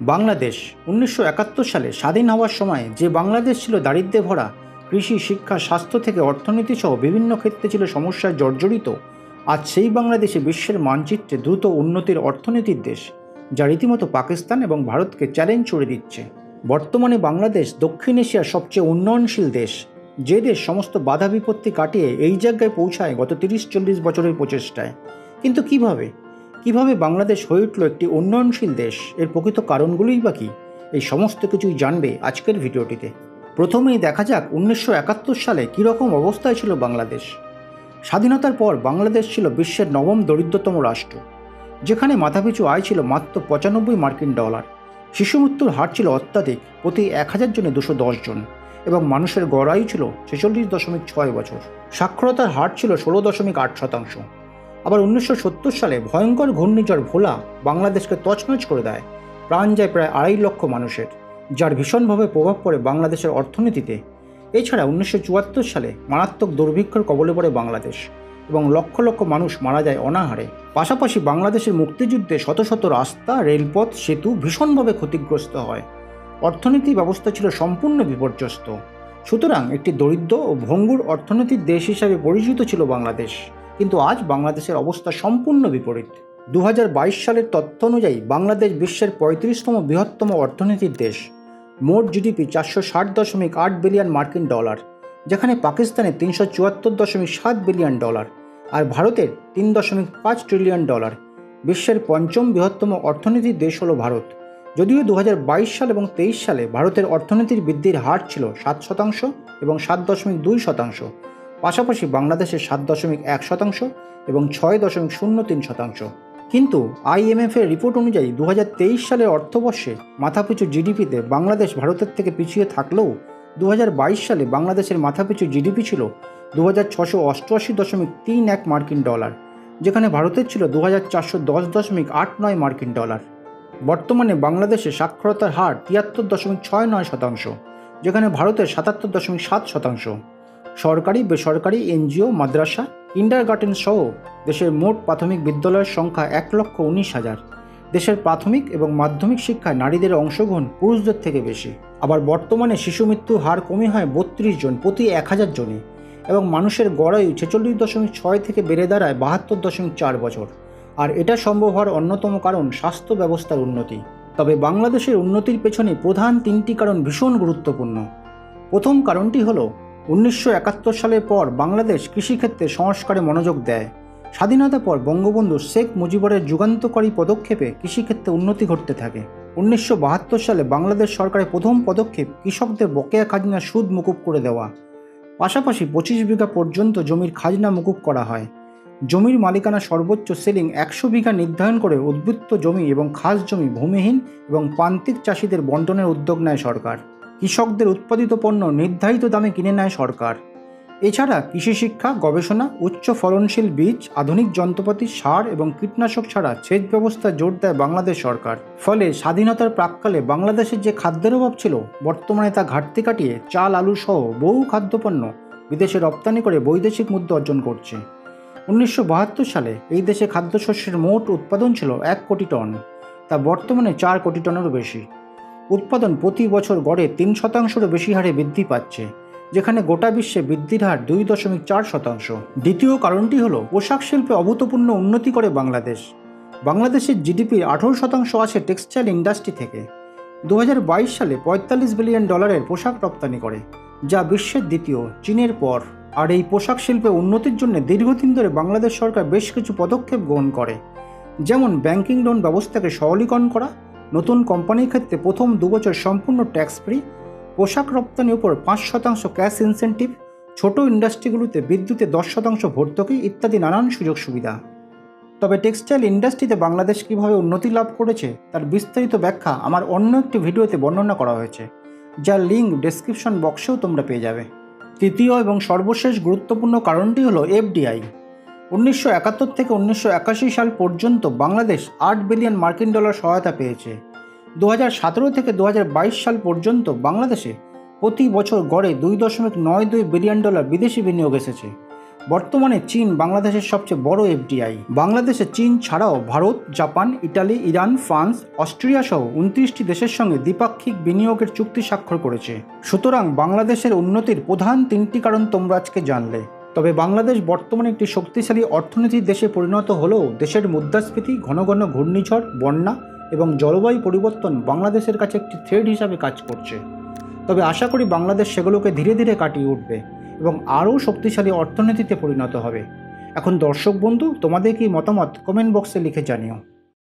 বাংলাদেশ ১৯৭১ সালে স্বাধীন হওয়ার সময় যে বাংলাদেশ ছিল দারিদ্র্যে ভরা, কৃষি, শিক্ষা, স্বাস্থ্য থেকে অর্থনীতি সহ বিভিন্ন ক্ষেত্রে ছিল সমস্যায় জর্জরিত, আজ সেই বাংলাদেশে বিশ্বের মানচিত্রে দ্রুত উন্নতির অর্থনীতির দেশ, যা রীতিমতো পাকিস্তান এবং ভারতকে চ্যালেঞ্জ করে দিচ্ছে। বর্তমানে বাংলাদেশ দক্ষিণ এশিয়ার সবচেয়ে উন্নয়নশীল দেশ, যে দেশ সমস্ত বাধা বিপত্তি কাটিয়ে এই জায়গায় পৌঁছায় গত ৩০-৪০ বছরের প্রচেষ্টায়। কিন্তু কিভাবে বাংলাদেশ হয়ে উঠল একটি উন্নয়নশীল দেশ? এর প্রকৃত কারণগুলোই বা কী? এই সমস্ত কিছুই জানবে আজকের ভিডিওটিতে। প্রথমেই দেখা যাক ১৯৭১ সালে কীরকম অবস্থায় ছিল বাংলাদেশ। স্বাধীনতার পর বাংলাদেশ ছিল বিশ্বের নবম দরিদ্রতম রাষ্ট্র, যেখানে মাথাপিছু আয় ছিল মাত্র $৯৫। শিশু মৃত্যুর হার ছিল অত্যাধিক, প্রতি ১,০০০ জনে ২১০ জন, এবং মানুষের গড় আয়ু ছিল ৪৬.৬ বছর। সাক্ষরতার হার ছিল ১৬.৮%। আবার ১৯৭০ সালে ভয়ঙ্কর ঘূর্ণিঝড় ভোলা বাংলাদেশকে তছনছ করে দেয়, প্রাণ যায় প্রায় ২.৫ লক্ষ মানুষের, যার ভীষণভাবে প্রভাব পড়ে বাংলাদেশের অর্থনীতিতে। এছাড়া ১৯৭৪ সালে মারাত্মক দুর্ভিক্ষের কবলে পড়ে বাংলাদেশ এবং লক্ষ লক্ষ মানুষ মারা যায় অনাহারে। পাশাপাশি বাংলাদেশের মুক্তিযুদ্ধে শত শত রাস্তা, রেলপথ, সেতু ভীষণভাবে ক্ষতিগ্রস্ত হয়। অর্থনীতি ব্যবস্থা ছিল সম্পূর্ণ বিপর্যস্ত। সুতরাং একটি দরিদ্র ও ভঙ্গুর অর্থনীতির দেশ হিসাবে পরিচিত ছিল বাংলাদেশ। কিন্তু আজ বাংলাদেশের অবস্থা সম্পূর্ণ বিপরীত। ২০২২ সালের তথ্য অনুযায়ী বাংলাদেশ বিশ্বের ৩৫তম বৃহত্তম অর্থনীতির দেশ। মোট জিডিপি $৪৬০.৮ বিলিয়ন, যেখানে পাকিস্তানের $৩৭৪.৭ বিলিয়ন আর ভারতের $৩.৫ ট্রিলিয়ন। বিশ্বের পঞ্চম বৃহত্তম অর্থনীতির দেশ হল ভারত। যদিও ২০২২ সাল এবং ২৩ সালে ভারতের অর্থনীতির বৃদ্ধির হার ছিল ৭% এবং ৭.২%। পাশাপাশি বাংলাদেশের ৭.১% এবং ৬.০৩%। কিন্তু IMF এর রিপোর্ট অনুযায়ী ২০২৩ সালের অর্থবর্ষে মাথাপিছু জিডিপিতে বাংলাদেশ ভারতের থেকে পিছিয়ে থাকলেও ২০২২ সালে বাংলাদেশের মাথাপিছু জিডিপি ছিল $২৬৮.৩১, যেখানে ভারতের ছিল $২৪10.৮৯। বর্তমানে বাংলাদেশে সাক্ষরতার হার ৭৩.৬৯%, যেখানে ভারতের ৭৭.৭%। সরকারি, বেসরকারি, NGO, মাদ্রাসা, কিন্ডারগার্টেন সহ দেশের মোট প্রাথমিক বিদ্যালয়ের সংখ্যা ১,১৯,০০০। দেশের প্রাথমিক এবং মাধ্যমিক শিক্ষায় নারীদের অংশগ্রহণ পুরুষদের থেকে বেশি। আবার বর্তমানে শিশু মৃত্যুর হার কমে হয় ৩২ জন প্রতি ১,০০০ জনে, এবং মানুষের গড় আয়ু ৪৬.৬ থেকে বেড়ে দাঁড়ায় ৭২.৪ বছর। আর এটা সম্ভব হওয়ার অন্যতম কারণ স্বাস্থ্য ব্যবস্থার উন্নতি। তবে বাংলাদেশের উন্নতির পেছনে প্রধান ৩টি কারণ ভীষণ গুরুত্বপূর্ণ। প্রথম কারণটি হলো ১৯৭১ সালের পর বাংলাদেশ কৃষিক্ষেত্রে সংস্কারে মনোযোগ দেয়। স্বাধীনতার পর বঙ্গবন্ধু শেখ মুজিবুরের যুগান্তকারী পদক্ষেপে কৃষিক্ষেত্রে উন্নতি ঘটতে থাকে। ১৯৭২ সালে বাংলাদেশ সরকারের প্রথম পদক্ষেপ কৃষকদের বকেয়া খাজনার সুদ মুকুব করে দেওয়া। পাশাপাশি ২৫ বিঘা পর্যন্ত জমির খাজনা মুকুব করা হয়। জমির মালিকানা সর্বোচ্চ সিলিং ১০০ বিঘা নির্ধারণ করে উদ্বৃত্ত জমি এবং খাস জমি ভূমিহীন এবং প্রান্তিক চাষিদের বণ্টনের উদ্যোগ নেয় সরকার। কৃষকদের উৎপাদিত পণ্য নির্ধারিত দামে কিনে নেয় সরকার। এছাড়া কৃষি শিক্ষা, গবেষণা, উচ্চ ফলনশীল বীজ, আধুনিক যন্ত্রপাতি, সার এবং কীটনাশক ছাড়া সেচ ব্যবস্থা জোর দেয় বাংলাদেশ সরকার। ফলে স্বাধীনতার প্রাক্কালে বাংলাদেশের যে খাদ্যের অভাব ছিল, বর্তমানে তা ঘাটতি কাটিয়ে চাল, আলু সহ বহু খাদ্যপণ্য বিদেশে রপ্তানি করে বৈদেশিক মুদ্রা অর্জন করছে। ১৯৭২ সালে এই দেশে খাদ্যশস্যের মোট উৎপাদন ছিল ১ কোটি টন, তা বর্তমানে ৪ কোটি টনেরও বেশি। উৎপাদন প্রতি বছর গড়ে ৩%-এরও বেশি হারে বৃদ্ধি পাচ্ছে, যেখানে গোটা বিশ্বে বৃদ্ধির হার ২.৪%। দ্বিতীয় কারণটি হলো পোশাক শিল্পে অভূতপূর্ণ উন্নতি করে বাংলাদেশ। বাংলাদেশের জিডিপির ১৮% আসে টেক্সটাইল ইন্ডাস্ট্রি থেকে। ২০২২ সালে $৪৫ বিলিয়ন পোশাক রপ্তানি করে, যা বিশ্বের দ্বিতীয়, চীনের পর। আর এই পোশাক শিল্পে উন্নতির জন্য দীর্ঘদিন ধরে বাংলাদেশ সরকার বেশ কিছু পদক্ষেপ গ্রহণ করে, যেমন ব্যাংকিং লোন ব্যবস্থাকে সরলীকরণ করা, নতুন কোম্পানির ক্ষেত্রে প্রথম ২ বছর সম্পূর্ণ ট্যাক্স ফ্রি, পোশাক রপ্তানির উপর ৫% ক্যাশ ইনসেন্টিভ, ছোট ইন্ডাস্ট্রিগুলোতে বিদ্যুতে ১০% ভর্তুকি ইত্যাদি নানান সুযোগ সুবিধা। তবে টেক্সটাইল ইন্ডাস্ট্রিতে বাংলাদেশ কীভাবে উন্নতি লাভ করেছে তার বিস্তারিত ব্যাখ্যা আমার অন্য একটি ভিডিওতে বর্ণনা করা হয়েছে, যার লিঙ্ক ডেসক্রিপশন বক্সেও তোমরা পেয়ে যাবে। তৃতীয় এবং সর্বশেষ গুরুত্বপূর্ণ কারণটি হলো FDI। ১৯৭১ থেকে ১৯৮১ সাল পর্যন্ত বাংলাদেশ $৮ বিলিয়ন সহায়তা পেয়েছে। ২০১৭ থেকে ২০২২ সাল পর্যন্ত বাংলাদেশে প্রতি বছর গড়ে $২.৯২ বিলিয়ন বিদেশি বিনিয়োগ এসেছে। বর্তমানে চীন বাংলাদেশের সবচেয়ে বড় এফডিআই। বাংলাদেশে চীন ছাড়াও Bharat, Japan, Italy, Iran, France, Australia সহ 29টি দেশের সঙ্গে দ্বিপাক্ষিক বিনিয়োগের চুক্তি স্বাক্ষর করেছে। সুতরাং বাংলাদেশের উন্নতির প্রধান 3টি কারণ তোমরা আজকে জানলে। তবে বাংলাদেশ বর্তমানে একটি শক্তিশালী অর্থনীতির দেশে পরিণত হলেও দেশের মুদ্রাস্ফীতি, ঘন ঘন ঘূর্ণিঝড়, বন্যা এবং জলবায়ু পরিবর্তন বাংলাদেশের কাছে একটি থ্রেড হিসাবে কাজ করছে। তবে আশা করি বাংলাদেশ সেগুলোকে ধীরে ধীরে কাটিয়ে উঠবে এবং আরও শক্তিশালী অর্থনীতিতে পরিণত হবে। এখন দর্শক বন্ধু, তোমাদের কি মতামত কমেন্ট বক্সে লিখে জানিও।